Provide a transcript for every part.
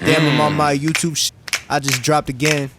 Damn, I'm on my YouTube I just dropped again.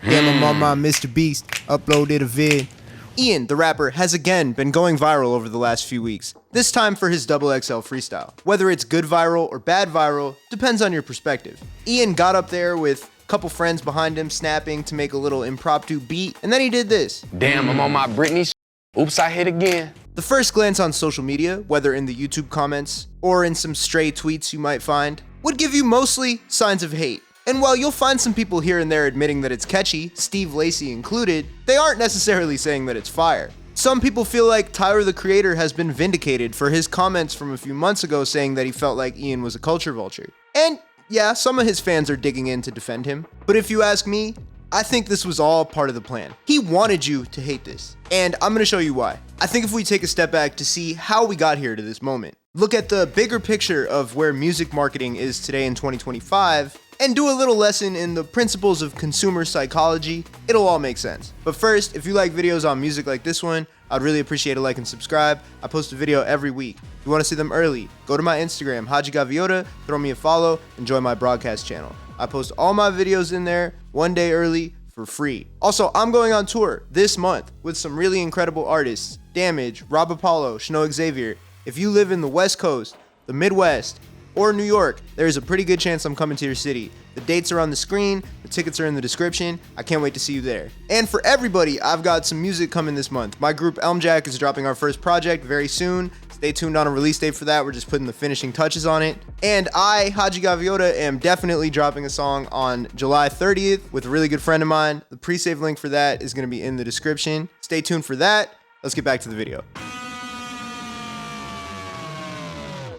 Damn, I'm on my Mr. Beast, uploaded a vid. Ian, the rapper, has again been going viral over the last few weeks, this time for his XXL freestyle. Whether it's good viral or bad viral, depends on your perspective. Ian got up there with a couple friends behind him snapping to make a little impromptu beat, and then he did this. Damn, I'm on my Britney. Oops, I hit again. The first glance on social media, whether in the YouTube comments or in some stray tweets you might find, would give you mostly signs of hate. And while you'll find some people here and there admitting that it's catchy, Steve Lacy included, they aren't necessarily saying that it's fire. Some people feel like Tyler the Creator has been vindicated for his comments from a few months ago saying that he felt like Ian was a culture vulture. And yeah, some of his fans are digging in to defend him. But if you ask me, I think this was all part of the plan. He wanted you to hate this. And I'm gonna show you why. I think if we take a step back to see how we got here to this moment, look at the bigger picture of where music marketing is today in 2025, and do a little lesson in the principles of consumer psychology, it'll all make sense. But first, if you like videos on music like this one, I'd really appreciate a like and subscribe. I post a video every week. If you want to see them early, go to my Instagram, HADJI, throw me a follow, and join my broadcast channel. I post all my videos in there one day early for free. Also, I'm going on tour this month with some really incredible artists, Damage, Rob Apollo, Shno Xavier. If you live in the West Coast, the Midwest, or New York, there's a pretty good chance I'm coming to your city. The dates are on the screen, the tickets are in the description. I can't wait to see you there. And for everybody, I've got some music coming this month. My group Elmjack is dropping our first project very soon. Stay tuned on a release date for that. We're just putting the finishing touches on it. And I, HADJI, am definitely dropping a song on July 30th with a really good friend of mine. The pre-save link for that is gonna be in the description. Stay tuned for that. Let's get back to the video.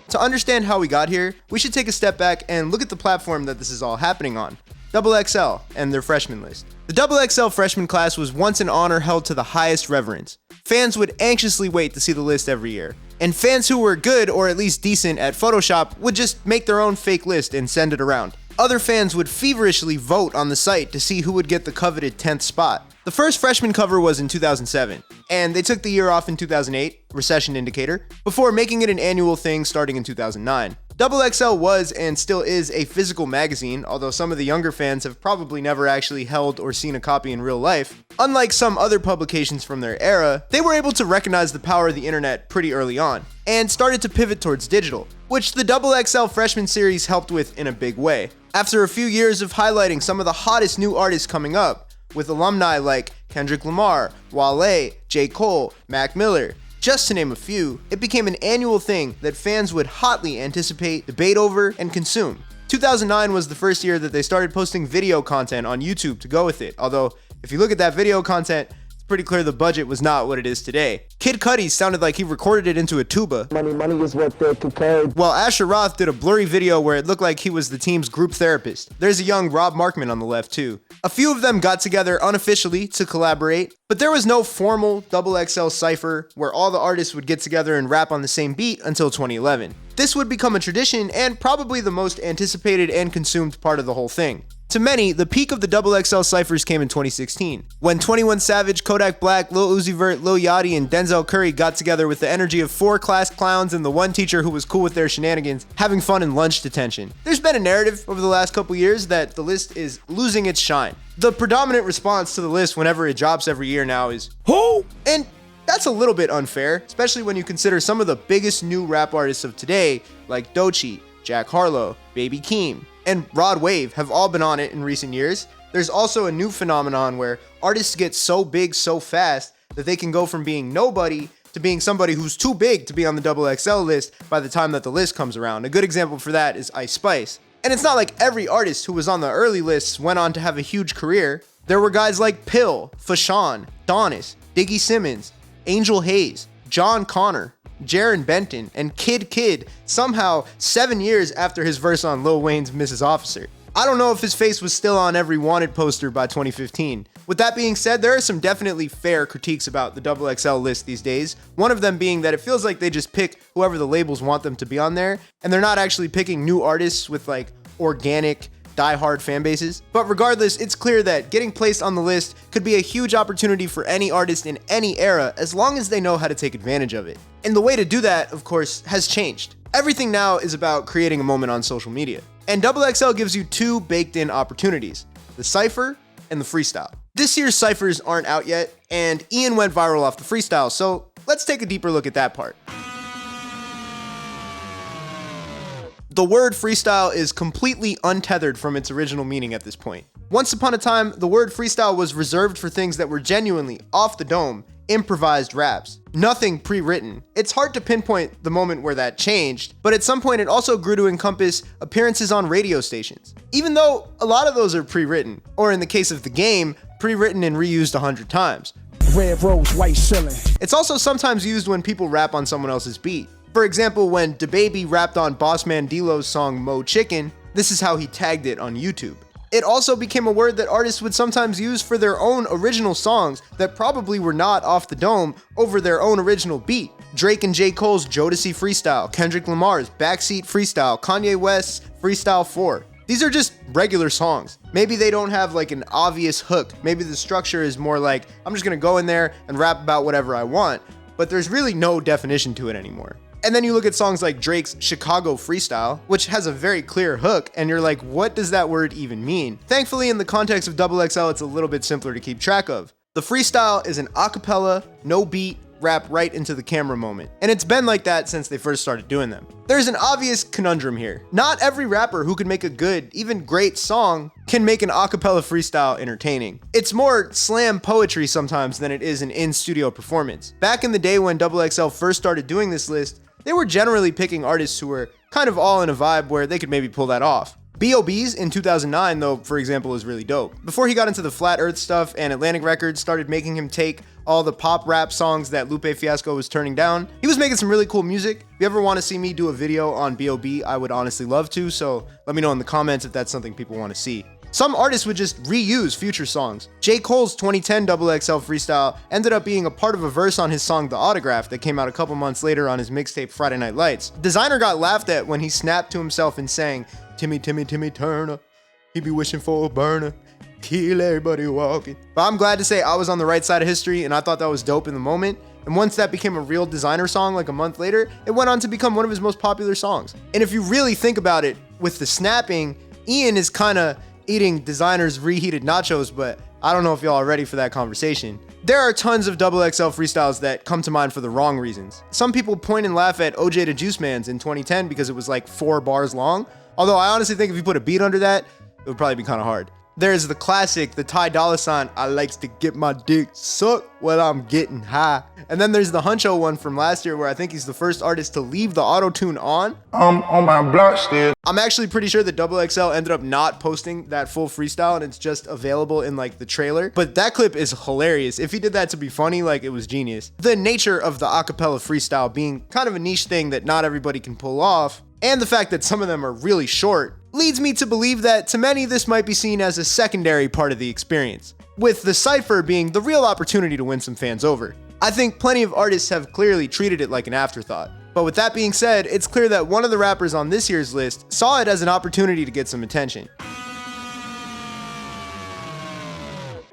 To understand how we got here, we should take a step back and look at the platform that this is all happening on, XXL and their freshman list. The XXL freshman class was once an honor held to the highest reverence. Fans would anxiously wait to see the list every year, and fans who were good or at least decent at Photoshop would just make their own fake list and send it around. Other fans would feverishly vote on the site to see who would get the coveted 10th spot. The first freshman cover was in 2007, and they took the year off in 2008, recession indicator, before making it an annual thing starting in 2009. XXL was and still is a physical magazine, although some of the younger fans have probably never actually held or seen a copy in real life. Unlike some other publications from their era, they were able to recognize the power of the internet pretty early on, and started to pivot towards digital, which the XXL freshman series helped with in a big way. After a few years of highlighting some of the hottest new artists coming up, with alumni like Kendrick Lamar, Wale, J. Cole, Mac Miller, just to name a few, it became an annual thing that fans would hotly anticipate, debate over, and consume. 2009 was the first year that they started posting video content on YouTube to go with it, although if you look at that video content, it's pretty clear the budget was not what it is today. Kid Cudi sounded like he recorded it into a tuba. Money is what they could carry. While Asher Roth did a blurry video where it looked like he was the team's group therapist. There's a young Rob Markman on the left too. A few of them got together unofficially to collaborate, but there was no formal XXL cypher where all the artists would get together and rap on the same beat until 2011. This would become a tradition and probably the most anticipated and consumed part of the whole thing. To many, the peak of the XXL cyphers came in 2016, when 21 Savage, Kodak Black, Lil Uzi Vert, Lil Yachty, and Denzel Curry got together with the energy of 4 class clowns and the one teacher who was cool with their shenanigans, having fun in lunch detention. There's been a narrative over the last couple years that the list is losing its shine. The predominant response to the list whenever it drops every year now is, "Who?" And that's a little bit unfair, especially when you consider some of the biggest new rap artists of today, like Doja, Jack Harlow, Baby Keem, and Rod Wave have all been on it in recent years. There's also a new phenomenon where artists get so big so fast that they can go from being nobody to being somebody who's too big to be on the XXL list by the time that the list comes around. A good example for that is Ice Spice. And it's not like every artist who was on the early lists went on to have a huge career. There were guys like Pill, Fashawn, Donis, Diggy Simmons, Angel Hayes, John Connor, Jaron Benton, and Kid somehow 7 years after his verse on Lil Wayne's Mrs. Officer. I don't know if his face was still on every wanted poster by 2015. With that being said, there are some definitely fair critiques about the XXL list these days. One of them being that it feels like they just pick whoever the labels want them to be on there, and they're not actually picking new artists with like organic, die-hard fan bases. But regardless, it's clear that getting placed on the list could be a huge opportunity for any artist in any era as long as they know how to take advantage of it. And the way to do that, of course, has changed. Everything now is about creating a moment on social media. And XXL gives you two baked-in opportunities, the cypher and the freestyle. This year's ciphers aren't out yet, and Ian went viral off the freestyle, so let's take a deeper look at that part. The word freestyle is completely untethered from its original meaning at this point. Once upon a time, the word freestyle was reserved for things that were genuinely off the dome, improvised raps. Nothing pre-written. It's hard to pinpoint the moment where that changed, but at some point it also grew to encompass appearances on radio stations. Even though a lot of those are pre-written, or in the case of the game, pre-written and reused 100 times. Red rose, white ceiling. It's also sometimes used when people rap on someone else's beat. For example, when DaBaby rapped on Bossman D-Lo's song Mo Chicken, this is how he tagged it on YouTube. It also became a word that artists would sometimes use for their own original songs that probably were not off the dome over their own original beat. Drake and J. Cole's Jodeci Freestyle, Kendrick Lamar's Backseat Freestyle, Kanye West's Freestyle 4. These are just regular songs. Maybe they don't have like an obvious hook. Maybe the structure is more like, I'm just gonna go in there and rap about whatever I want, but there's really no definition to it anymore. And then you look at songs like Drake's Chicago Freestyle, which has a very clear hook, and you're like, what does that word even mean? Thankfully, in the context of XXL, it's a little bit simpler to keep track of. The freestyle is an acapella, no beat, rap right into the camera moment. And it's been like that since they first started doing them. There's an obvious conundrum here. Not every rapper who can make a good, even great song can make an acapella freestyle entertaining. It's more slam poetry sometimes than it is an in-studio performance. Back in the day when XXL first started doing this list, they were generally picking artists who were kind of all in a vibe where they could maybe pull that off. B.O.B.'s in 2009, though, for example, is really dope. Before he got into the Flat Earth stuff and Atlantic Records started making him take all the pop rap songs that Lupe Fiasco was turning down, he was making some really cool music. If you ever want to see me do a video on B.O.B., I would honestly love to, so let me know in the comments if that's something people want to see. Some artists would just reuse future songs. J. Cole's 2010 XXL freestyle ended up being a part of a verse on his song The Autograph that came out a couple months later on his mixtape Friday Night Lights. Designer got laughed at when he snapped to himself and sang, Timmy, Timmy, Timmy Turner, he be wishing for a burner, kill everybody walking. But I'm glad to say I was on the right side of history and I thought that was dope in the moment. And once that became a real Designer song like a month later, it went on to become one of his most popular songs. And if you really think about it, with the snapping, Ian is kind of eating Designer's reheated nachos, but I don't know if y'all are ready for that conversation. There are tons of XXL freestyles that come to mind for the wrong reasons. Some people point and laugh at OJ the Juice Man's in 2010 because it was like 4 bars long, although I honestly think if you put a beat under that, it would probably be kind of hard. There's the classic, the Ty Dolla $ign, I likes to get my dick sucked while I'm getting high. And then there's the Huncho one from last year where I think he's the first artist to leave the auto-tune on. On my block still. I'm actually pretty sure that XXL ended up not posting that full freestyle and it's just available in like the trailer. But that clip is hilarious. If he did that to be funny, like it was genius. The nature of the acapella freestyle being kind of a niche thing that not everybody can pull off, and the fact that some of them are really short, leads me to believe that to many this might be seen as a secondary part of the experience, with the cypher being the real opportunity to win some fans over. I think plenty of artists have clearly treated it like an afterthought. But with that being said, it's clear that one of the rappers on this year's list saw it as an opportunity to get some attention.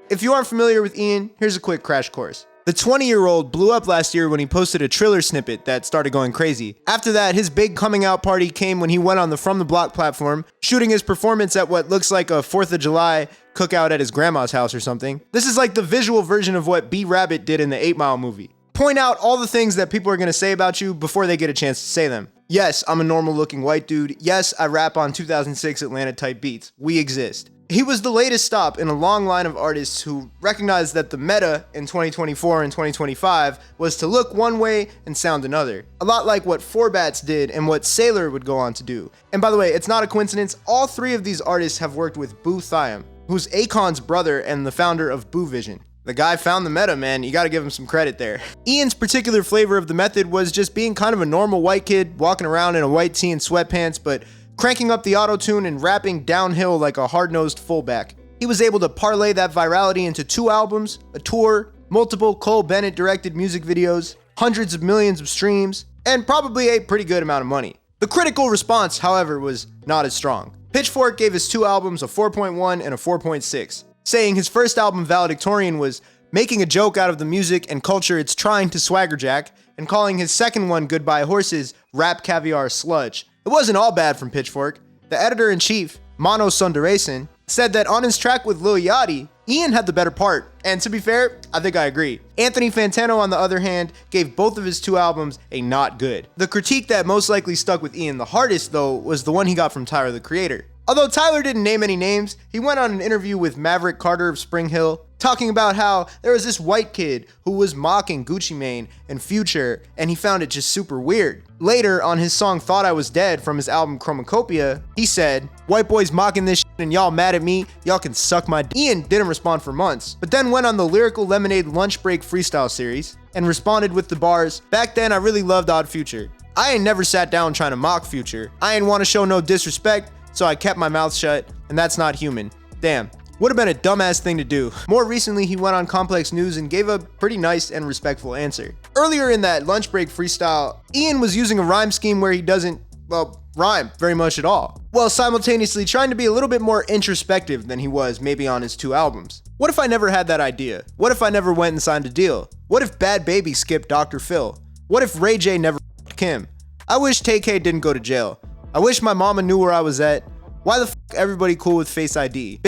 If you aren't familiar with Ian, here's a quick crash course. The 20-year-old blew up last year when he posted a Triller snippet that started going crazy. After that, his big coming out party came when he went on the From the Block platform, shooting his performance at what looks like a 4th of July cookout at his grandma's house or something. This is like the visual version of what B-Rabbit did in the 8 Mile movie. Point out all the things that people are going to say about you before they get a chance to say them. Yes, I'm a normal looking white dude. Yes, I rap on 2006 Atlanta type beats. We exist. He was the latest stop in a long line of artists who recognized that the meta in 2024 and 2025 was to look one way and sound another. A lot like what Forbats did and what Sailor would go on to do. And by the way, it's not a coincidence, all 3 of these artists have worked with Boo Thiam, who's Akon's brother and the founder of Boo Vision. The guy found the meta, man. You gotta give him some credit there. Ian's particular flavor of the method was just being kind of a normal white kid, walking around in a white tee and sweatpants, but cranking up the auto-tune and rapping downhill like a hard-nosed fullback. He was able to parlay that virality into 2 albums, a tour, multiple Cole Bennett-directed music videos, hundreds of millions of streams, and probably a pretty good amount of money. The critical response, however, was not as strong. Pitchfork gave his 2 albums a 4.1 and a 4.6, saying his first album, Valedictorian, was making a joke out of the music and culture it's trying to swaggerjack, and calling his second one, Goodbye Horses, Rap Caviar Sludge. It wasn't all bad from Pitchfork. The editor-in-chief, Mano Sundaresan, said that on his track with Lil Yachty, Ian had the better part, and to be fair, I think I agree. Anthony Fantano, on the other hand, gave both of his two albums a not good. The critique that most likely stuck with Ian the hardest, though, was the one he got from Tyler, the Creator. Although Tyler didn't name any names, he went on an interview with Maverick Carter of Spring Hill, talking about how there was this white kid who was mocking Gucci Mane and Future, and he found it just super weird. Later, on his song Thought I Was Dead from his album Chromacopia, he said, "White boys mocking this shit and y'all mad at me, y'all can suck my d." Ian didn't respond for months, but then went on the Lyrical Lemonade Lunch Break Freestyle series, and responded with the bars, "Back then I really loved Odd Future. I ain't never sat down trying to mock Future. I ain't want to show no disrespect, so I kept my mouth shut, and that's not human. Damn. Would have been a dumbass thing to do." More recently, he went on Complex News and gave a pretty nice and respectful answer. Earlier in that lunch break freestyle, Ian was using a rhyme scheme where he doesn't, well, rhyme very much at all, while simultaneously trying to be a little bit more introspective than he was maybe on his two albums. What if I never had that idea? What if I never went and signed a deal? What if Bad Baby skipped Dr. Phil? What if Ray J never f***ed Kim? I wish Tay-K didn't go to jail. I wish my mama knew where I was at. Why the f*** everybody cool with Face ID?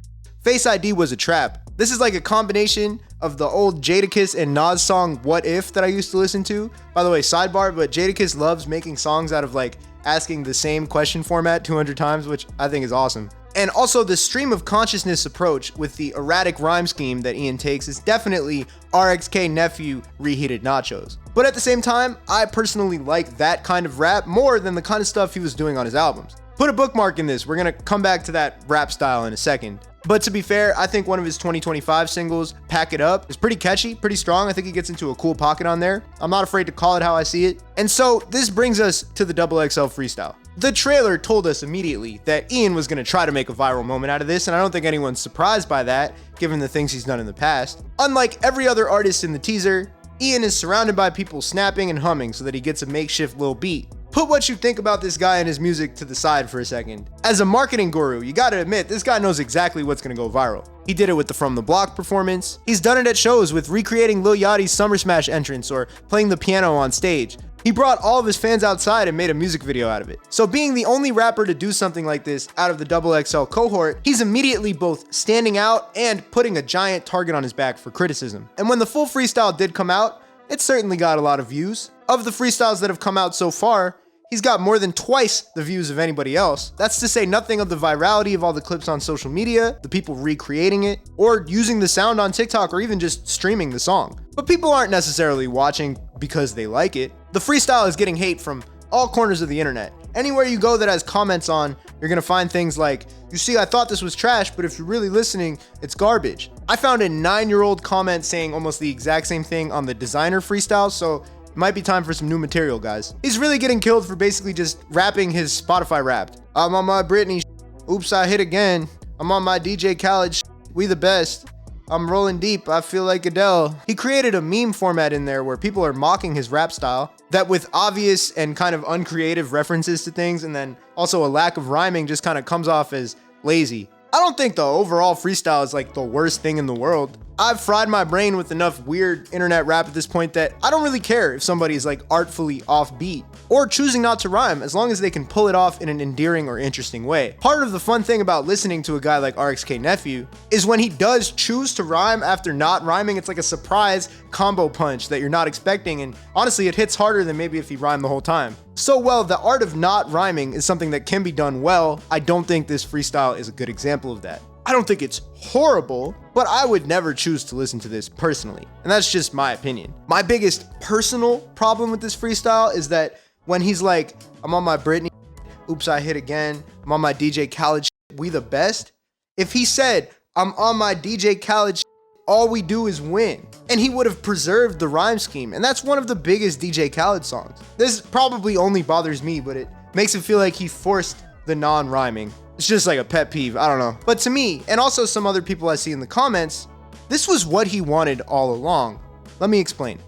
Face ID was a trap. This is like a combination of the old Jadakiss and Nas song What If that I used to listen to. By the way, sidebar, but Jadakiss loves making songs out of like asking the same question format 200 times, which I think is awesome. And also the stream of consciousness approach with the erratic rhyme scheme that Ian takes is definitely RXK Nephew reheated nachos. But at the same time, I personally like that kind of rap more than the kind of stuff he was doing on his albums. Put a bookmark in this, we're gonna come back to that rap style in a second. But to be fair, I think one of his 2025 singles, Pack It Up, is pretty catchy, pretty strong. I think he gets into a cool pocket on there. I'm not afraid to call it how I see it. And so this brings us to the XXL freestyle. The trailer told us immediately that Ian was gonna try to make a viral moment out of this, and I don't think anyone's surprised by that, given the things he's done in the past. Unlike every other artist in the teaser, Ian is surrounded by people snapping and humming so that he gets a makeshift little beat. Put what you think about this guy and his music to the side for a second. As a marketing guru, you gotta admit, this guy knows exactly what's gonna go viral. He did it with the From the Block performance. He's done it at shows with recreating Lil Yachty's Summer Smash entrance or playing the piano on stage. He brought all of his fans outside and made a music video out of it. So being the only rapper to do something like this out of the XXL cohort, he's immediately both standing out and putting a giant target on his back for criticism. And when the full freestyle did come out, it certainly got a lot of views. Of the freestyles that have come out so far, he's got more than twice the views of anybody else. That's to say nothing of the virality of all the clips on social media, the people recreating it, or using the sound on TikTok, or even just streaming the song. But people aren't necessarily watching because they like it. The freestyle is getting hate from all corners of the internet. Anywhere you go that has comments on, you're gonna find things like, "You see, I thought this was trash, but if you're really listening, it's garbage." I found a 9-year-old comment saying almost the exact same thing on the Designer freestyle, so it might be time for some new material, guys. He's really getting killed for basically just rapping his Spotify Wrapped. "I'm on my Britney oops, I hit again. I'm on my DJ Khaled we the best. I'm rolling deep, I feel like Adele." He created a meme format in there where people are mocking his rap style, that with obvious and kind of uncreative references to things, and then also a lack of rhyming, just kind of comes off as lazy. I don't think the overall freestyle is like the worst thing in the world. I've fried my brain with enough weird internet rap at this point that I don't really care if somebody's like artfully offbeat or choosing not to rhyme, as long as they can pull it off in an endearing or interesting way. Part of the fun thing about listening to a guy like RXK Nephew is when he does choose to rhyme after not rhyming, it's like a surprise combo punch that you're not expecting, and honestly it hits harder than maybe if he rhymed the whole time. So while the art of not rhyming is something that can be done well, I don't think this freestyle is a good example of that. I don't think it's horrible, but I would never choose to listen to this personally. And that's just my opinion. My biggest personal problem with this freestyle is that when he's like, "I'm on my Britney, oops, I hit again. I'm on my DJ Khaled, we the best." If he said, "I'm on my DJ Khaled, all we do is win," and he would have preserved the rhyme scheme. And that's one of the biggest DJ Khaled songs. This probably only bothers me, but it makes it feel like he forced the non-rhyming. It's just like a pet peeve, I don't know. But to me, and also some other people I see in the comments, this was what he wanted all along. Let me explain.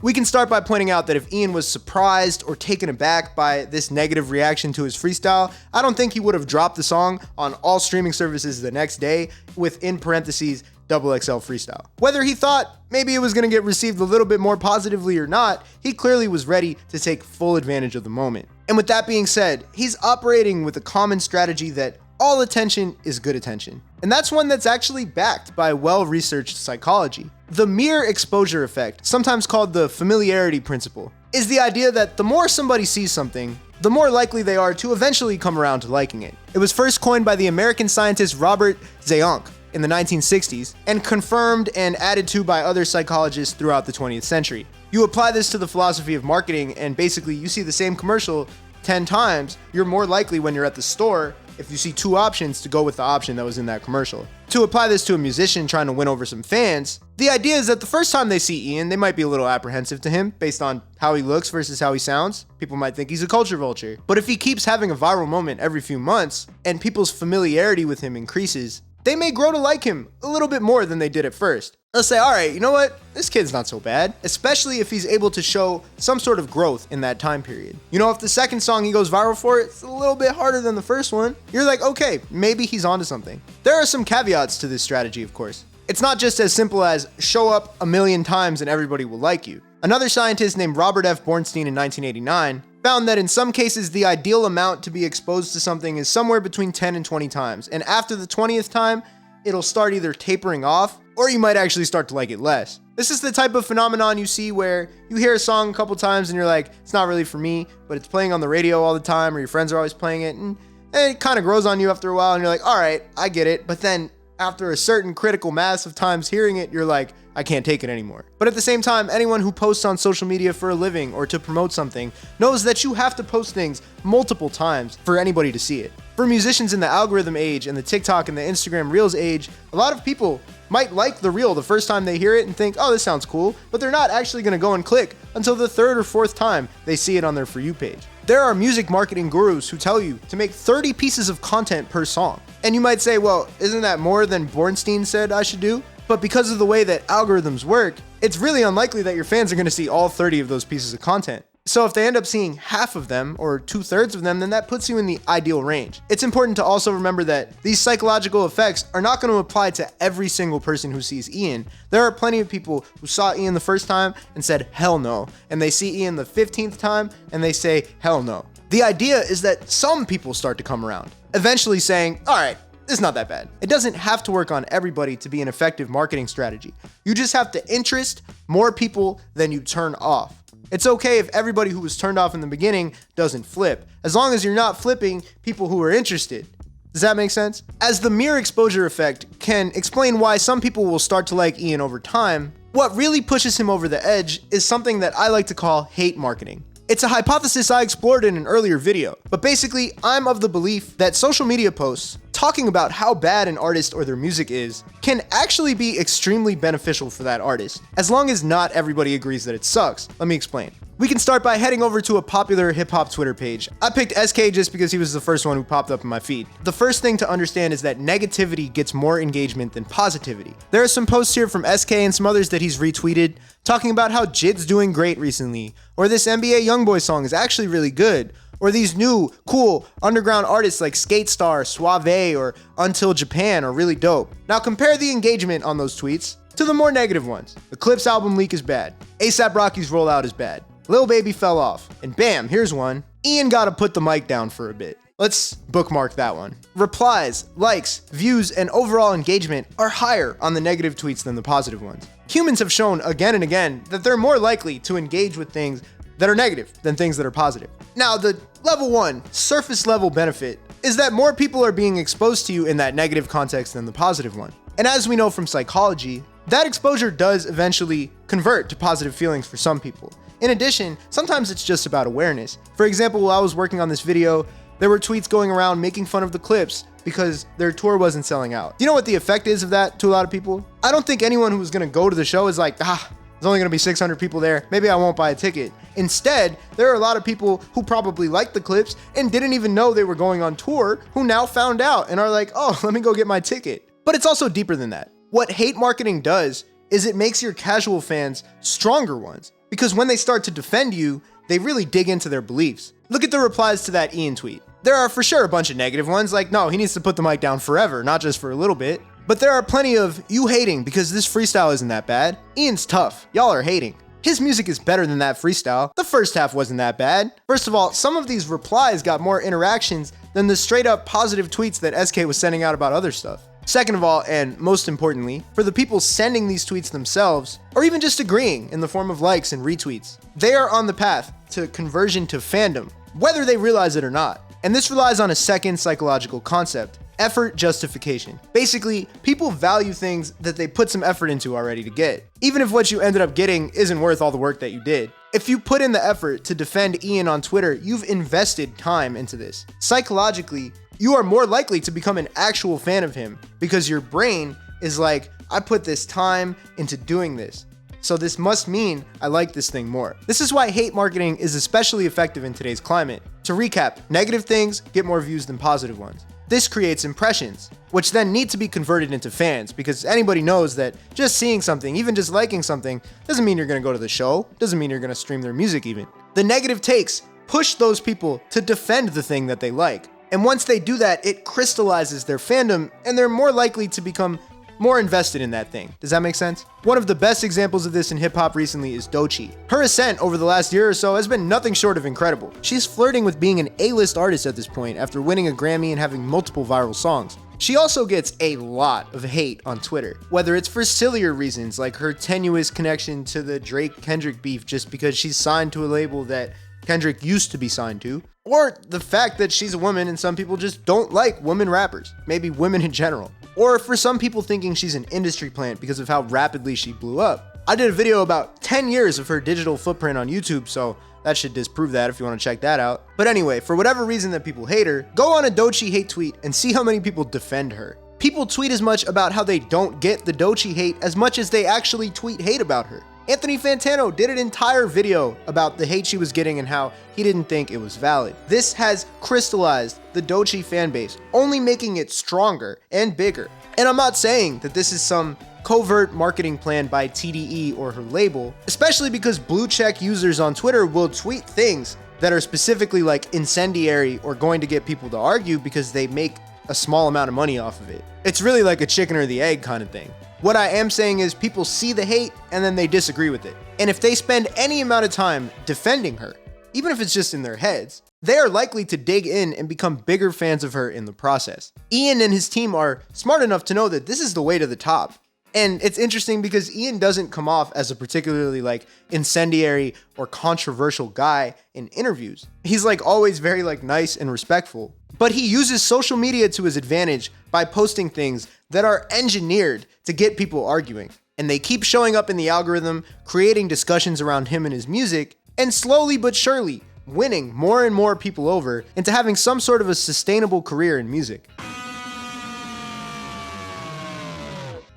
We can start by pointing out that if Ian was surprised or taken aback by this negative reaction to his freestyle, I don't think he would have dropped the song on all streaming services the next day with, in parentheses, XXL Freestyle. Whether he thought maybe it was going to get received a little bit more positively or not, he clearly was ready to take full advantage of the moment. And with that being said, he's operating with a common strategy that all attention is good attention. And that's one that's actually backed by well-researched psychology. The mere exposure effect, sometimes called the Familiarity Principle, is the idea that the more somebody sees something, the more likely they are to eventually come around to liking it. It was first coined by the American scientist Robert Zajonc in the 1960s and confirmed and added to by other psychologists throughout the 20th century. You apply this to the philosophy of marketing and basically you see the same commercial 10 times, you're more likely when you're at the store, if you see two options, to go with the option that was in that commercial. To apply this to a musician trying to win over some fans, the idea is that the first time they see Ian, they might be a little apprehensive to him based on how he looks versus how he sounds. People might think he's a culture vulture. But if he keeps having a viral moment every few months and people's familiarity with him increases, they may grow to like him a little bit more than they did at first. They'll say, all right, you know what? This kid's not so bad, especially if he's able to show some sort of growth in that time period. You know, if the second song he goes viral for, it's a little bit harder than the first one, you're like, okay, maybe he's onto something. There are some caveats to this strategy, of course. It's not just as simple as show up a million times and everybody will like you. Another scientist named Robert F. Bornstein in 1989 found that in some cases the ideal amount to be exposed to something is somewhere between 10 and 20 times, and after the 20th time, it'll start either tapering off or you might actually start to like it less. This is the type of phenomenon you see where you hear a song a couple times and you're like, it's not really for me, but it's playing on the radio all the time or your friends are always playing it, and it kind of grows on you after a while and you're like, all right, I get it, but then after a certain critical mass of times hearing it, you're like, I can't take it anymore. But at the same time, anyone who posts on social media for a living or to promote something knows that you have to post things multiple times for anybody to see it. For musicians in the algorithm age and the TikTok and the Instagram Reels age, a lot of people might like the reel the first time they hear it and think, oh, this sounds cool, but they're not actually going to go and click until the third or fourth time they see it on their For You page. There are music marketing gurus who tell you to make 30 pieces of content per song. And you might say, well, isn't that more than Bornstein said I should do? But because of the way that algorithms work, it's really unlikely that your fans are going to see all 30 of those pieces of content. So if they end up seeing half of them or 2/3 of them, then that puts you in the ideal range. It's important to also remember that these psychological effects are not going to apply to every single person who sees Ian. There are plenty of people who saw Ian the first time and said, hell no. And they see Ian the 15th time and they say, hell no. The idea is that some people start to come around, eventually saying, all right, it's not that bad. It doesn't have to work on everybody to be an effective marketing strategy. You just have to interest more people than you turn off. It's okay if everybody who was turned off in the beginning doesn't flip, as long as you're not flipping people who are interested. Does that make sense? As the mere exposure effect can explain why some people will start to like Ian over time, what really pushes him over the edge is something that I like to call hate marketing. It's a hypothesis I explored in an earlier video, but basically I'm of the belief that social media posts talking about how bad an artist or their music is can actually be extremely beneficial for that artist, as long as not everybody agrees that it sucks. Let me explain. We can start by heading over to a popular hip-hop Twitter page. I picked SK just because he was the first one who popped up in my feed. The first thing to understand is that negativity gets more engagement than positivity. There are some posts here from SK and some others that he's retweeted talking about how JID's doing great recently, or this NBA YoungBoy song is actually really good, or these new, cool, underground artists like Skate Star, Suave, or Until Japan are really dope. Now compare the engagement on those tweets to the more negative ones. The Clips album leak is bad. A$AP Rocky's rollout is bad. Lil Baby fell off. And bam, here's one. Ian gotta put the mic down for a bit. Let's bookmark that one. Replies, likes, views, and overall engagement are higher on the negative tweets than the positive ones. Humans have shown again and again that they're more likely to engage with things that are negative than things that are positive. Now, the level 1, surface level benefit is that more people are being exposed to you in that negative context than the positive one. And as we know from psychology, that exposure does eventually convert to positive feelings for some people. In addition, sometimes it's just about awareness. For example, while I was working on this video, there were tweets going around making fun of the Clips because their tour wasn't selling out. Do you know what the effect is of that to a lot of people? I don't think anyone who was gonna go to the show is like, there's only gonna be 600 people there, maybe I won't buy a ticket. Instead, there are a lot of people who probably liked the Clips and didn't even know they were going on tour, who now found out and are like, oh, let me go get my ticket. But it's also deeper than that. What hate marketing does is it makes your casual fans stronger ones, because when they start to defend you, they really dig into their beliefs. Look at the replies to that Ian tweet. There are for sure a bunch of negative ones, like, no, he needs to put the mic down forever, not just for a little bit. But there are plenty of you hating because this freestyle isn't that bad. Ian's tough. Y'all are hating. His music is better than that freestyle. The first half wasn't that bad. First of all, some of these replies got more interactions than the straight up positive tweets that SK was sending out about other stuff. Second of all, and most importantly, for the people sending these tweets themselves, or even just agreeing in the form of likes and retweets, they are on the path to conversion to fandom, whether they realize it or not. And this relies on a second psychological concept: effort justification. Basically, people value things that they put some effort into already to get, even if what you ended up getting isn't worth all the work that you did. If you put in the effort to defend Ian on Twitter, you've invested time into this. Psychologically, you are more likely to become an actual fan of him because your brain is like, I put this time into doing this, so this must mean I like this thing more. This is why hate marketing is especially effective in today's climate. To recap, negative things get more views than positive ones. This creates impressions, which then need to be converted into fans, because anybody knows that just seeing something, even just liking something, doesn't mean you're gonna go to the show, doesn't mean you're gonna stream their music even. The negative takes push those people to defend the thing that they like. And once they do that, it crystallizes their fandom, and they're more likely to become more invested in that thing. Does that make sense? One of the best examples of this in hip-hop recently is Doja Cat. Her ascent over the last year or so has been nothing short of incredible. She's flirting with being an A-list artist at this point after winning a Grammy and having multiple viral songs. She also gets a lot of hate on Twitter, whether it's for sillier reasons like her tenuous connection to the Drake-Kendrick beef just because she's signed to a label that Kendrick used to be signed to, or the fact that she's a woman and some people just don't like women rappers, maybe women in general. Or for some people thinking she's an industry plant because of how rapidly she blew up. I did a video about 10 years of her digital footprint on YouTube, so that should disprove that if you want to check that out. But anyway, for whatever reason that people hate her, go on a Doja hate tweet and see how many people defend her. People tweet as much about how they don't get the Doja hate as much as they actually tweet hate about her. Anthony Fantano did an entire video about the hate she was getting and how he didn't think it was valid. This has crystallized the Doja fan base, only making it stronger and bigger. And I'm not saying that this is some covert marketing plan by TDE or her label, especially because blue check users on Twitter will tweet things that are specifically like incendiary or going to get people to argue because they make a small amount of money off of it. It's really like a chicken or the egg kind of thing. What I am saying is people see the hate and then they disagree with it. And if they spend any amount of time defending her, even if it's just in their heads, they are likely to dig in and become bigger fans of her in the process. Ian and his team are smart enough to know that this is the way to the top. And it's interesting because Ian doesn't come off as a particularly like incendiary or controversial guy in interviews. He's like always very like nice and respectful, but he uses social media to his advantage by posting things that are engineered to get people arguing. And they keep showing up in the algorithm, creating discussions around him and his music, and slowly but surely winning more and more people over into having some sort of a sustainable career in music.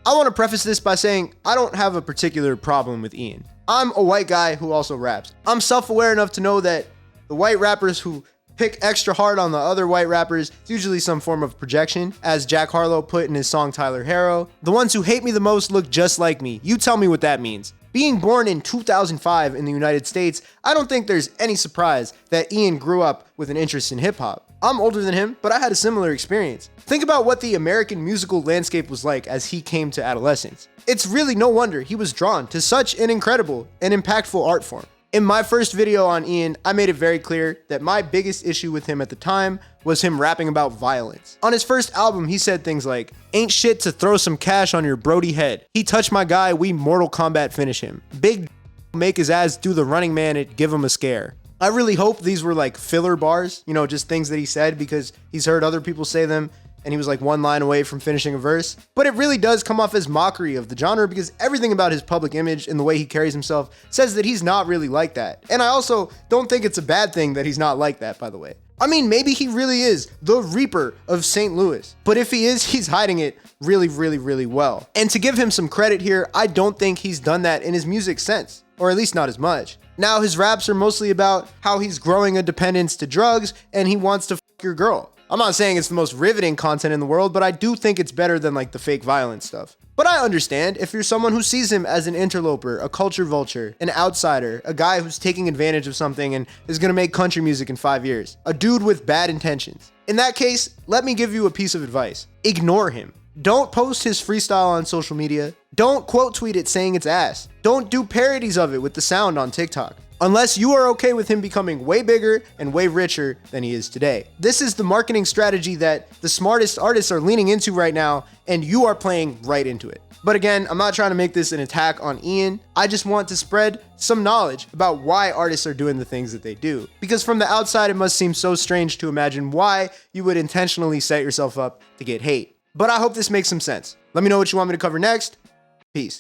I want to preface this by saying I don't have a particular problem with Ian. I'm a white guy who also raps. I'm self-aware enough to know that the white rappers who pick extra hard on the other white rappers, it's usually some form of projection, as Jack Harlow put in his song Tyler Harrow. The ones who hate me the most look just like me. You tell me what that means. Being born in 2005 in the United States, I don't think there's any surprise that Ian grew up with an interest in hip-hop. I'm older than him, but I had a similar experience. Think about what the American musical landscape was like as he came to adolescence. It's really no wonder he was drawn to such an incredible and impactful art form. In my first video on Ian, I made it very clear that my biggest issue with him at the time was him rapping about violence. On his first album, he said things like, "Ain't shit to throw some cash on your Brody head. He touched my guy, we Mortal Kombat finish him. Big make his ass do the running man and give him a scare." I really hope these were like filler bars, you know, just things that he said because he's heard other people say them and he was like one line away from finishing a verse. But it really does come off as mockery of the genre because everything about his public image and the way he carries himself says that he's not really like that. And I also don't think it's a bad thing that he's not like that, by the way. I mean, maybe he really is the Reaper of St. Louis, but if he is, he's hiding it really, really, really well. And to give him some credit here, I don't think he's done that in his music since, or at least not as much. Now his raps are mostly about how he's growing a dependence to drugs and he wants to fuck your girl. I'm not saying it's the most riveting content in the world, but I do think it's better than like the fake violence stuff. But I understand if you're someone who sees him as an interloper, a culture vulture, an outsider, a guy who's taking advantage of something and is gonna make country music in 5 years, a dude with bad intentions. In that case, let me give you a piece of advice. Ignore him. Don't post his freestyle on social media. Don't quote tweet it saying it's ass. Don't do parodies of it with the sound on TikTok. Unless you are okay with him becoming way bigger and way richer than he is today. This is the marketing strategy that the smartest artists are leaning into right now, and you are playing right into it. But again, I'm not trying to make this an attack on Ian. I just want to spread some knowledge about why artists are doing the things that they do. Because from the outside, it must seem so strange to imagine why you would intentionally set yourself up to get hate. But I hope this makes some sense. Let me know what you want me to cover next. Peace.